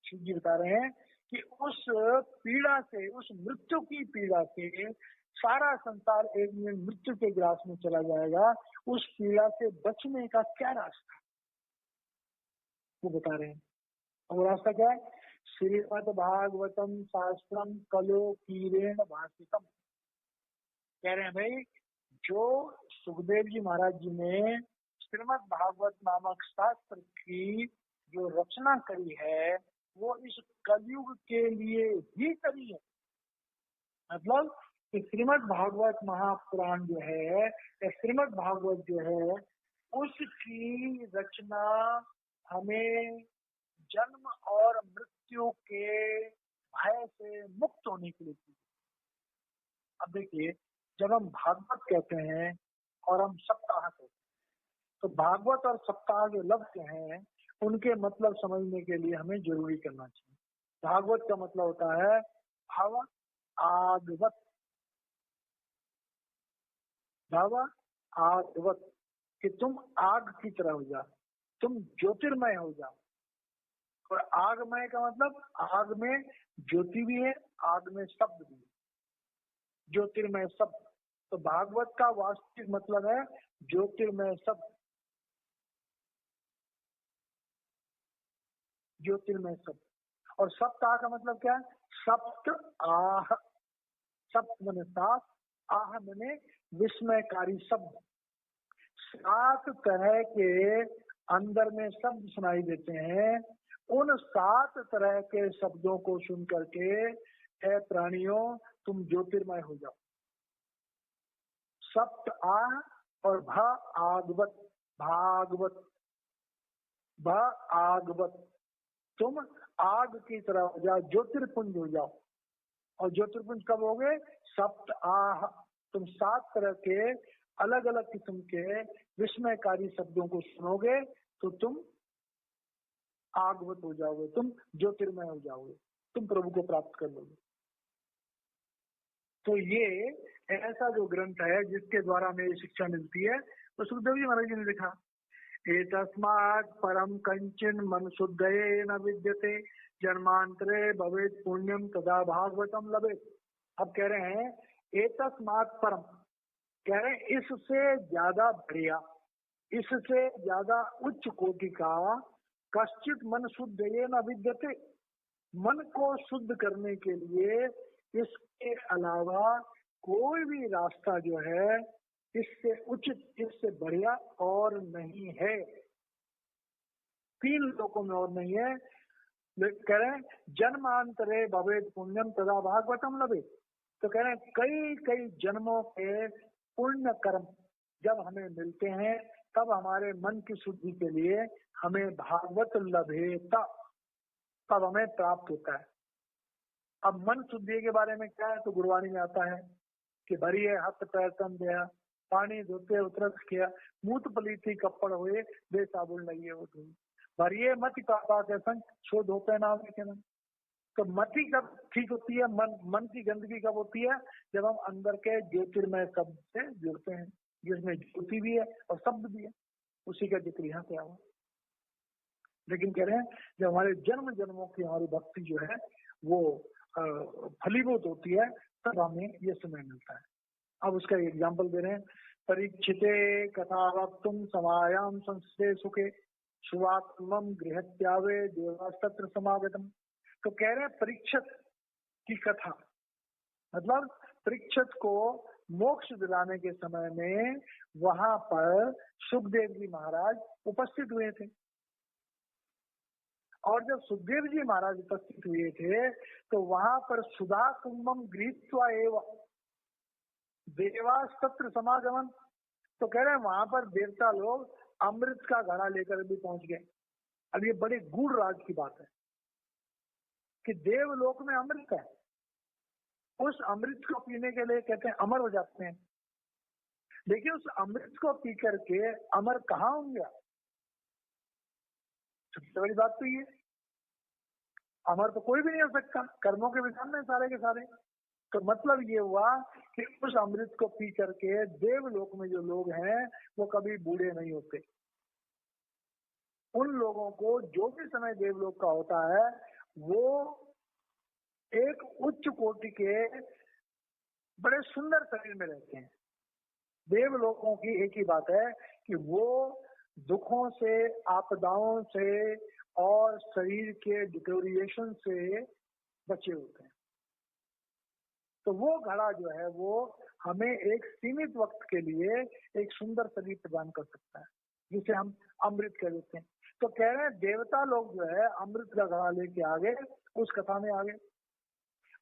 शिव जी बता रहे हैं कि उस पीड़ा से, उस मृत्यु की पीड़ा से सारा संसार एक दिन मृत्यु के ग्रास में चला जाएगा, उस पीड़ा से बचने का क्या रास्ता है वो बता रहे हैं। और रास्ता क्या है? श्रीमद् भागवतम शास्त्रम कलो कीरेण भाषितम। कह रहे हैं भाई, जो सुखदेव जी महाराज जी ने श्रीमद् भागवत नामक शास्त्र की जो रचना करी है वो इस कलयुग के लिए ही करी है। मतलब कि श्रीमद् भागवत महापुराण जो है, या श्रीमद् भागवत जो है, उसकी रचना हमें जन्म और मृत्यु के भय से मुक्त होने के लिए की। अब देखिए, जब हम भागवत कहते हैं और हम सप्ताह कहते हैं, तो भागवत और सप्ताह जो लफ्ज हैं उनके मतलब समझने के लिए हमें जरूरी करना चाहिए। भागवत का मतलब होता है भाव आगवत, भाव आगवत, कि तुम आग की तरह हो जाओ, तुम ज्योतिर्मय हो जाओ। और आगमय का मतलब आग में ज्योति भी है, आग में शब्द भी है, ज्योतिर्मय शब्द। तो भागवत का वास्तविक मतलब है ज्योतिर्मय शब्द, ज्योतिर्मय शब्द। और सप्ताह का मतलब क्या है? सप्त आह, सप्त मने सात, आह मने विस्मयकारी शब्द। 7 तरह के अंदर में शब्द सुनाई देते हैं, उन 7 तरह के शब्दों को सुन करके हे प्राणियों तुम ज्योतिर्मय हो जाओ। सप्त आह और भ आगवत, भागवत, भ आगवत, तुम आग की तरह हो जाओ, ज्योतिर्पुंज हो जाओ। और ज्योतिर्पुंज कब हो गए? सप्त आह, तुम 7 तरह के अलग अलग किस्म के विस्मयकारी शब्दों को सुनोगे तो तुम आगवत हो जाओगे, तुम ज्योतिर्मय हो जाओगे, तुम प्रभु को प्राप्त कर लोगे। तो ये ऐसा जो ग्रंथ है जिसके द्वारा हमें शिक्षा मिलती है, तो सुखदेव जी महाराज जी ने लिखा, एतस्मात् परम कंचन मन शुद्धये न विद्यते जन्मांतरे भवेत् पुण्यम तदा भागवतम लभेत्। अब कह रहे हैं एतस्मात् परम, कह रहे हैं इससे ज्यादा बढ़िया, इससे ज्यादा उच्च कोटि का कश्चित मन शुद्धये न विद्यते, मन को शुद्ध करने के लिए इसके अलावा कोई भी रास्ता जो है इससे उचित, इससे बढ़िया और नहीं है, 3 लोकों में और नहीं है। कह रहे हैं जन्मांतरे भवेत् पुण्यम तदा भागवतम लभेत्। तो कह रहे हैं कई कई जन्मों के पुण्य कर्म जब हमें मिलते हैं तब हमारे मन की शुद्धि के लिए हमें भागवत लभेता, तब हमें प्राप्त होता है। अब मन शुद्धि के बारे में क्या है? तो गुरबाणी में आता है कि भरिए हथ पैर तन दिया, पानी धोते उतरत किया, मूत पलीती कपड़ हुए, बे साबुन लगिए वो धुई, भरिए मत पापा के संग, सो धोते नाम के ना। तो मति कब ठीक होती है, मन की गंदगी कब होती है, जब हम अंदर के ज्योतिर्मय शब्द से जुड़ते हैं, जिसमें ज्योति भी है और शब्द भी है। उसी का जिक्र यहाँ पे हुआ। लेकिन कह रहे हैं जब हमारे जन्म जन्मों की हमारी भक्ति जो है वो फलीभूत होती है, तब हमें ये समय मिलता है। अब उसका एग्जाम्पल दे रहे हैं, परीक्षिते कथा वक्तुम समायाम संस्थे सुखे शुभात्मम गृहत्यावे देवास्तत्र समागतम। तो कह रहे हैं परीक्षित की कथा, मतलब परीक्षित को मोक्ष दिलाने के समय में वहां पर सुखदेव जी महाराज उपस्थित हुए थे। और जब सुखदेव जी महाराज उपस्थित हुए थे तो वहां पर सुधा कुंभम गृहीत्वा एवं देवास्तत्र समागमन। तो कह रहे हैं वहां पर देवता लोग अमृत का घड़ा लेकर भी पहुंच गए। अब ये बड़े गूढ़ राज की बात है कि देवलोक में अमृत है, उस अमृत को पीने के लिए कहते हैं अमर हो जाते हैं। देखिए उस अमृत को पी करके अमर कहाँ होंगे? सबसे बड़ी बात तो ये, अमर तो कोई भी नहीं हो सकता, कर्मों के विधान में सारे के सारे। तो मतलब ये हुआ कि उस अमृत को पी करके देवलोक में जो लोग हैं वो कभी बूढ़े नहीं होते। उन लोगों को जो भी समय देवलोक का होता है वो एक उच्च कोटि के बड़े सुंदर शरीर में रहते हैं। देवलोकों की एक ही बात है कि वो दुखों से, आपदाओं से और शरीर के डिटोरिएशन से बचे होते हैं। तो वो घड़ा जो है वो हमें एक सीमित वक्त के लिए एक सुंदर शरीर प्रदान कर सकता है, जिसे हम अमृत कह देते हैं। तो कह रहे हैं देवता लोग जो है अमृत का घड़ा लेके आ गए, उस कथा में आ गए।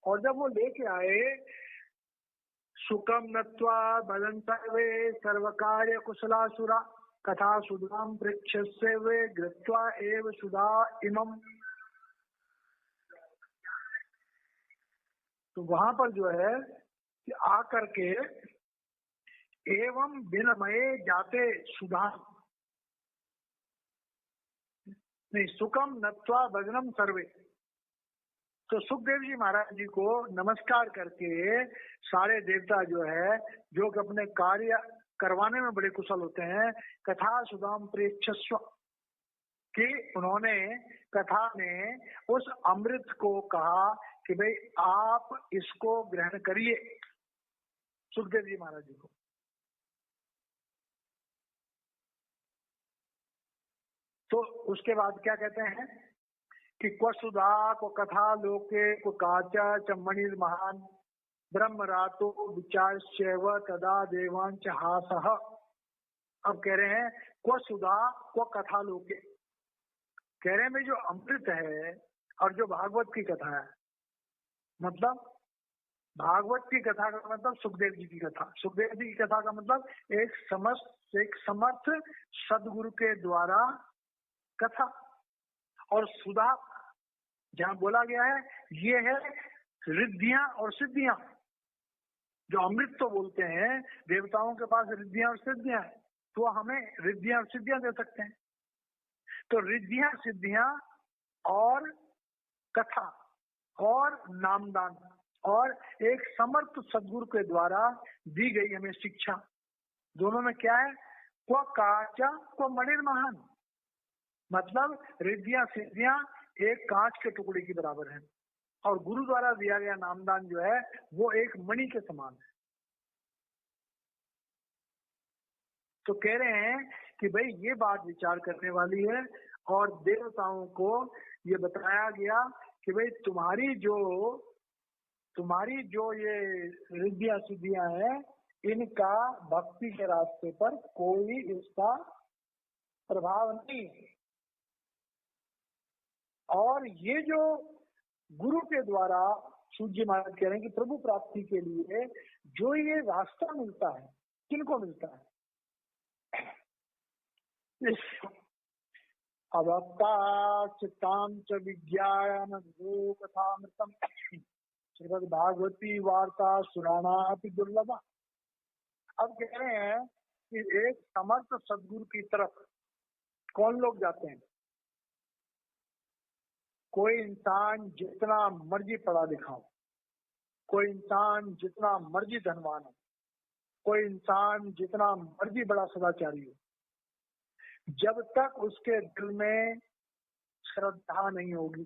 और जब वो लेके आए, सुकम नत्वा बदन सर्वे सर्वकार्य कुशलासुरा कथा सुधाम पृच्छसे वे गृत्वा एव सुधा इमम। तो वहां पर जो है कि आकर के एवं विनमये जाते सुधा, नहीं सुकम नत्वा भजनम सर्वे। तो सुखदेव जी महाराज जी को नमस्कार करके सारे देवता जो है, जो कि अपने कार्य करवाने में बड़े कुशल होते हैं, कथा सुधाम प्रेक्षस्व, कि उन्होंने कथा में उस अमृत को कहा कि भाई आप इसको ग्रहण करिए, सुखदेव जी महाराज जी को। तो उसके बाद क्या कहते हैं कि क्व सुधा को कथा लोके को काचा चमणिर महान ब्रह्म रातो विचार तदा देवांच हासह। अब कह रहे हैं क्व सुधा को कथा लोके, कह रहे हैं जो अमृत है और जो भागवत की कथा है, मतलब भागवत की कथा का मतलब सुखदेव जी की कथा, सुखदेव जी की कथा का मतलब एक समर्थ सदगुरु के द्वारा कथा। और सुधा जहां बोला गया है ये है रिद्धियां और सिद्धियां। जो अमृत तो बोलते हैं, देवताओं के पास रिद्धियां और सिद्धियां है, तो हमें रिद्धियां और सिद्धियां दे सकते हैं। तो रिद्धियां सिद्धियां और कथा और नामदान और एक समर्थ सदगुरु के द्वारा दी गई हमें शिक्षा, दोनों में क्या है? क्व काचा क्व मणिर महान, मतलब रिद्धियां सिद्धियां एक कांच के टुकड़े की बराबर है और गुरु द्वारा दिया गया नामदान जो है वो एक मणि के समान है। तो कह रहे हैं कि भाई ये बात विचार करने वाली है। और देवताओं को ये बताया गया कि भाई तुम्हारी जो ये रिद्धियां सिद्धियां हैं, इनका भक्ति के रास्ते पर कोई इसका प्रभाव नहीं। और ये जो गुरु के द्वारा सूर्य महाराज कह रहे हैं कि प्रभु प्राप्ति के लिए जो ये रास्ता मिलता है, किनको मिलता है? अवक्ता चित्तां च विज्ञान कथामृतम श्रीमद् भागवती वार्ता सुराना अपि दुर्लभा। अब कह रहे हैं कि एक समर्थ सदगुरु की तरफ कौन लोग जाते हैं? कोई इंसान जितना मर्जी पढ़ा लिखा हो, कोई इंसान जितना मर्जी धनवान हो, कोई इंसान जितना मर्जी बड़ा सदाचारी हो, जब तक उसके दिल में श्रद्धा नहीं होगी,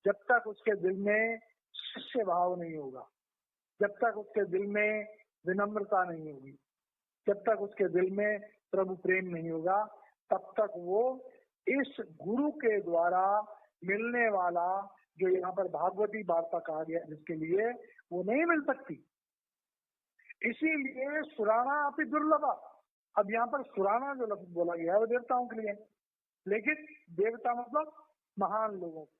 जब तक उसके दिल में शिष्य भाव नहीं होगा, जब तक उसके दिल में विनम्रता नहीं होगी, जब तक उसके दिल में प्रभु प्रेम नहीं होगा, तब तक वो इस गुरु के द्वारा मिलने वाला जो यहाँ पर भागवती वार्ता कहा गया जिसके लिए, वो नहीं मिल सकती। इसीलिए सुराना अपनी दुर्लभा। अब यहाँ पर सुराना जो लफ्ज बोला गया है वो देवताओं के लिए, लेकिन देवता मतलब महान लोगों के।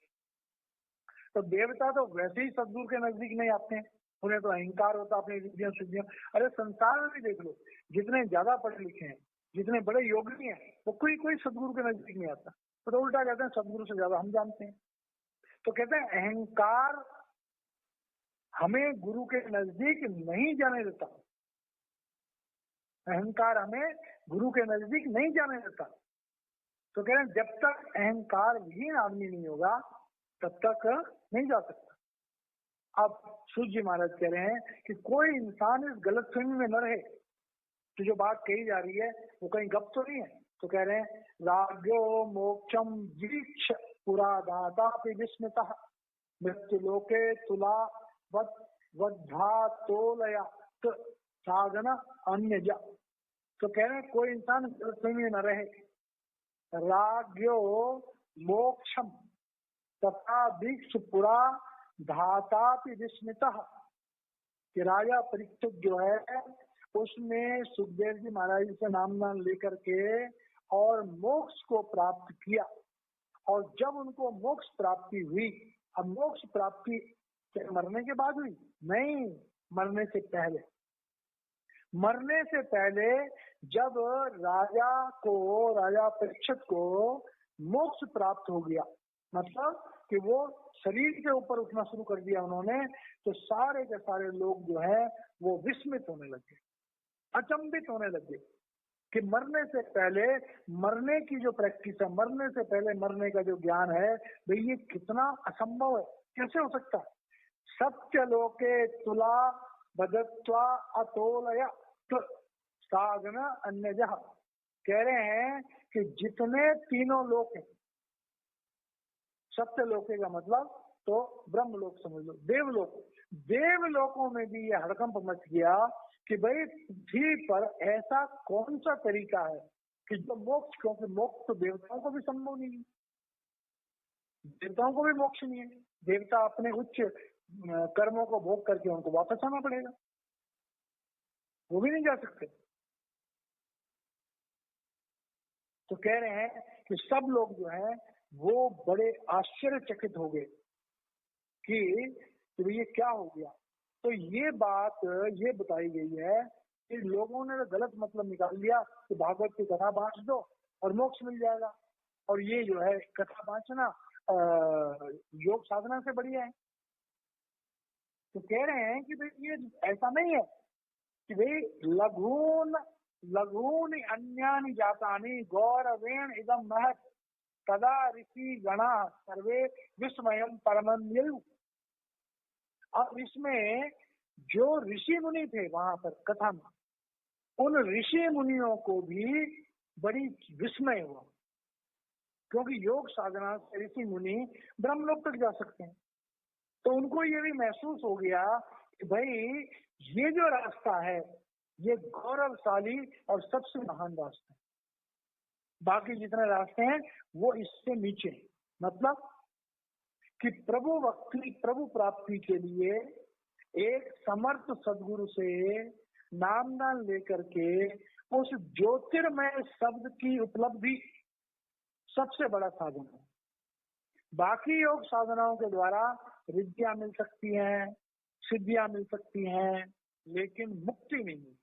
तो देवता तो वैसे ही सदगुरु के नजदीक नहीं आते हैं, उन्हें तो अहंकार होता अपनी रिद्धियां सिद्धियां। अरे संसार में भी देख लो, जितने ज्यादा पढ़े लिखे हैं, जितने बड़े योगी हैं, वो कोई सदगुरु के नजदीक नहीं आता। तो उल्टा कहते हैं सदगुरु से ज्यादा हम जानते हैं। तो कहते हैं अहंकार हमें गुरु के नजदीक नहीं जाने देता, अहंकार हमें गुरु के नजदीक नहीं जाने देता। तो कह रहे हैं जब तक अहंकार विहीन आदमी नहीं होगा तब तक नहीं जा सकता। अब सूर्य जी महाराज कह रहे हैं कि कोई इंसान इस गलतफहमी में न रहे कि जो बात कही जा रही है वो कहीं गप तो नहीं है। तो कह रहे हैं राज्यो मोक्षम जीक्ष पुरा दाता विस्मिता मृत्यु लोके तुला वधा तोलया साधन अन्य जा। तो कह रहे हैं कोई इंसान गलतफहमी में न रहे। राज्यो मोक्षम तथा दीक्ष पुरा धाता विस्मिता, कि राजा परीक्षित जो है उसने सुखदेव जी महाराज से नामदान लेकर के और मोक्ष को प्राप्त किया। और जब उनको मोक्ष प्राप्ति हुई, अब मोक्ष प्राप्ति मरने के बाद हुई नहीं, मरने से पहले। मरने से पहले जब राजा परीक्षित को मोक्ष प्राप्त हो गया, मतलब कि वो शरीर के ऊपर उठना शुरू कर दिया उन्होंने, तो सारे के सारे लोग जो है वो विस्मित होने लगे, अचंभित होने लगे कि मरने से पहले मरने की जो प्रैक्टिस है, मरने से पहले मरने का जो ज्ञान है, भाई ये कितना असंभव है, कैसे हो सकता है। सत्य लोके तुला बदत्वा अतोलया साधन अन्य जह। कह रहे हैं कि जितने तीनों लोक हैं, सत्य लोके का मतलब तो ब्रह्म लोक समझ लो, देवलोक, देवलोकों में भी ये हड़कंप मच गया कि भाई पृथ्वी पर ऐसा कौन सा तरीका है कि जो मोक्ष, क्योंकि मोक्ष तो देवताओं को भी संभव नहीं है, देवताओं को भी मोक्ष नहीं है। देवता अपने उच्च कर्मों को भोग करके उनको वापस आना पड़ेगा, वो भी नहीं जा सकते। तो कह रहे हैं कि सब लोग जो है वो बड़े आश्चर्यचकित हो गए कि ये क्या हो गया। तो ये बात ये बताई गई है कि लोगों ने गलत मतलब निकाल लिया कि भागवत की कथा बांट दो और मोक्ष मिल जाएगा, और ये जो है कथा बांटना योग साधना से बढ़िया है। तो कह रहे हैं कि भाई ये ऐसा नहीं है कि भाई लघून अन्यानि जातानि गौरवेण इदम महत् तदा ऋषि गणा सर्वे विस्मयम परमन्यु। अब इसमें जो ऋषि मुनि थे वहां पर कथा में, उन ऋषि मुनियों को भी बड़ी विस्मय हुआ, क्योंकि योग साधना से ऋषि मुनि ब्रह्मलोक तक जा सकते हैं। तो उनको ये भी महसूस हो गया कि भाई ये जो रास्ता है ये गौरवशाली और सबसे महान रास्ता है, बाकी जितने रास्ते हैं वो इससे नीचे। मतलब कि प्रभु प्राप्ति के लिए एक समर्थ सदगुरु से नामदान लेकर के उस ज्योतिर्मय शब्द की उपलब्धि सबसे बड़ा साधन है। बाकी योग साधनाओं के द्वारा रिद्धियां मिल सकती हैं, सिद्धियां मिल सकती हैं, लेकिन मुक्ति नहीं मिलती।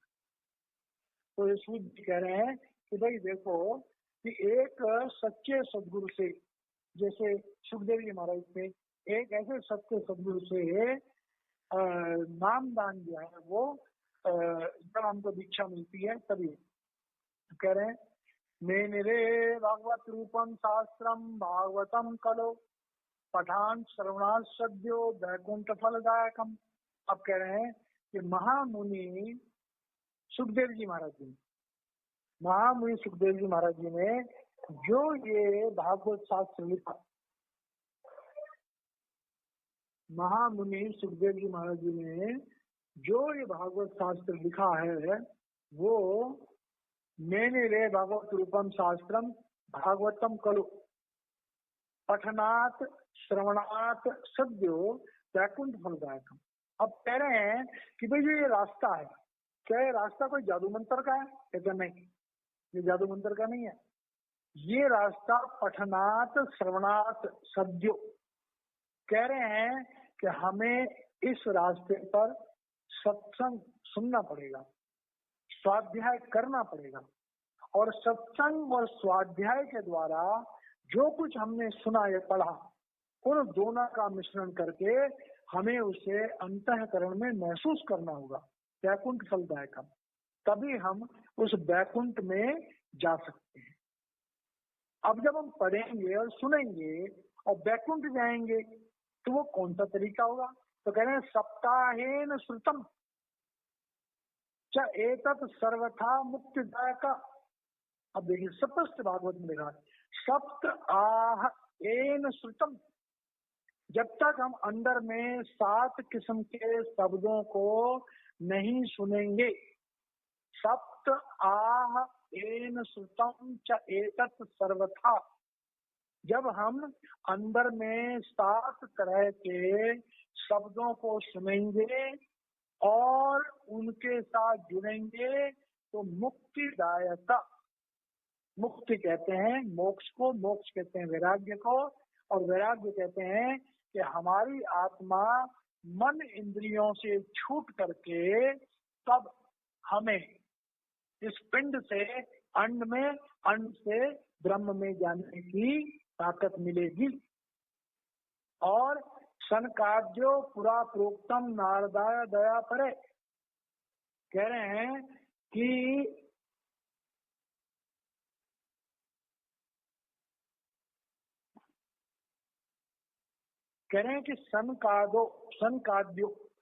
तो ये सूर्य जी कह रहे हैं कि भाई देखो कि एक सच्चे सदगुरु से, जैसे सुखदेव जी महाराज थे, एक ऐसे सच्चे सदगुरु से नामदान जो है वो जब हमको दीक्षा मिलती है तभी। तो कह रहे हैं मेनिरे भागवत रूपम शास्त्रम भागवतम कलो पठान श्रवणात् सद्यो वैकुंठ फलदायकम। अब कह रहे हैं कि महामुनि सुखदेव जी महाराज जी, महामुनि सुखदेव जी महाराज जी ने जो ये भागवत शास्त्र लिखा, महामुनि सुखदेव जी महाराज जी ने जो ये भागवत शास्त्र लिखा है वो मैंने रे भागवत रूपम शास्त्रम भागवतम कलो पठनात् श्रवणात् सद्यो वैकुंठ फलदायकम। अब कह रहे हैं कि भाई जो ये रास्ता है, क्या ये रास्ता कोई जादू मंत्र का है? कहते नहीं, ये जादू मंत्र का नहीं है। ये रास्ता पठनात् श्रवणात् सद्यो, कह रहे हैं कि हमें इस रास्ते पर सत्संग सुनना पड़ेगा, स्वाध्याय करना पड़ेगा, और सत्संग और स्वाध्याय के द्वारा जो कुछ हमने सुना या पढ़ा उन दोनों का मिश्रण करके हमें उसे अंतःकरण में महसूस करना होगा, वैकुंठ फलदायक। तभी हम उस वैकुंठ में जा सकते हैं। अब जब हम पढ़ेंगे और सुनेंगे और वैकुंठ जाएंगे तो वो कौन सा तरीका होगा? तो कह रहे हैं सप्ताहेन श्रुतम च एतत् सर्वथा मुक्तिदायक। अब देखिए स्पष्ट भागवत में लिखा है सप्त आह एन श्रुतम, जब तक हम अंदर में 7 किस्म के शब्दों को नहीं सुनेंगे, सप्त आह एन श्रुतम च एतत् सर्वथा, जब हम अंदर में 7 तरह के शब्दों को सुनेंगे और उनके साथ जुड़ेंगे तो मुक्तिदायक, मुक्ति कहते हैं मोक्ष को, मोक्ष कहते हैं वैराग्य को, और वैराग्य कहते हैं कि हमारी आत्मा मन इंद्रियों से छूट करके तब हमें इस पिंड से अंड में, अंड से ब्रह्म में जाने की ताकत मिलेगी। और सनकाद्यो पुरा प्रोक्तम नारदाय दया परे, कह रहे हैं कि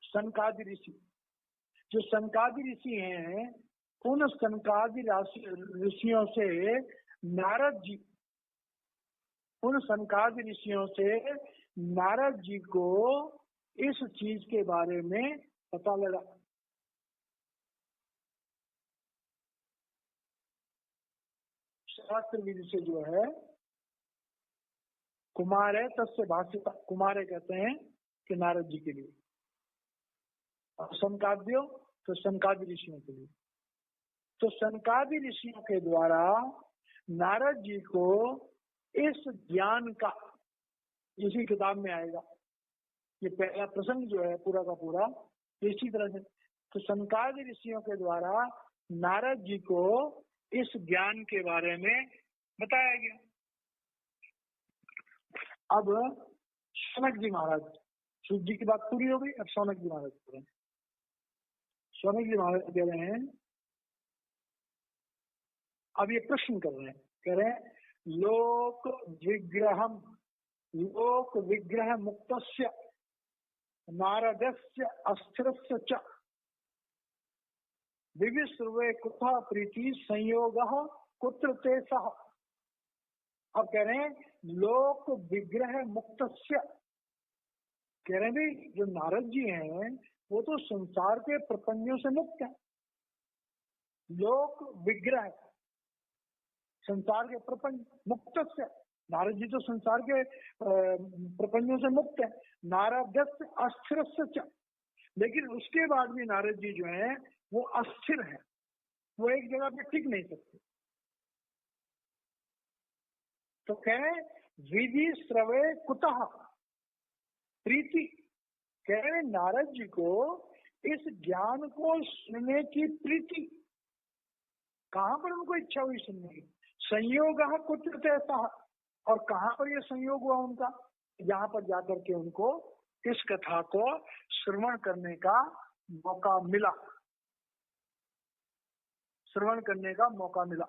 सनकादि ऋषि, जो सनकादि ऋषि हैं, उन सनकादि ऋषियों से नारद जी, उन सनकादि ऋषियों से नारद जी को इस चीज के बारे में पता लगा। शास्त्र विधि से जो है कुमार है तस्य भाषिता, कुमार कहते हैं कि नारद जी के लिए, और सनकाद्यो तो सनकादि ऋषियों के लिए। तो सनकादि ऋषियों के द्वारा नारद जी को इस ज्ञान का, इसी किताब में आएगा ये पहला प्रसंग जो है पूरा का पूरा इसी तरह से, तो सनकादि ऋषियों के द्वारा नारद जी को इस ज्ञान के बारे में बताया गया। अब शौनक जी महाराज, सूत जी की बात पूरी हो गई, अब शौनक जी महाराज कह रहे हैं, शौनक जी महाराज कह रहे हैं, अब ये प्रश्न कर रहे हैं, कह रहे हैं लोक विग्रह मुक्तस्य नारदस्य अस्थिरस्य च विविश्रुवे कुतः प्रीति संयोगः कुत्र ते सः। अब कह रहे हैं लोक विग्रह मुक्तस्य, कह रहे हैं भाई जो नारद जी हैं वो तो संसार के प्रपंचों से मुक्त है। लोक विग्रह, संसार के प्रपंच, मुक्त से, नारद जी तो संसार के प्रपंचों से मुक्त है। नारदस्य अस्थिरस्य च, लेकिन उसके बाद भी नारद जी जो है वो अस्थिर है, वो एक जगह पे टिक नहीं सकते। तो कह विधि श्रवे कुतः प्रीति, कह रहे नारद जी को इस ज्ञान को सुनने की प्रीति, कहां पर उनको इच्छा हुई सुनने की? संयोग कुत्र ऐसा, और कहां पर ये संयोग हुआ उनका? यहाँ पर जाकर के उनको इस कथा को श्रवण करने का मौका मिला, श्रवण करने का मौका मिला।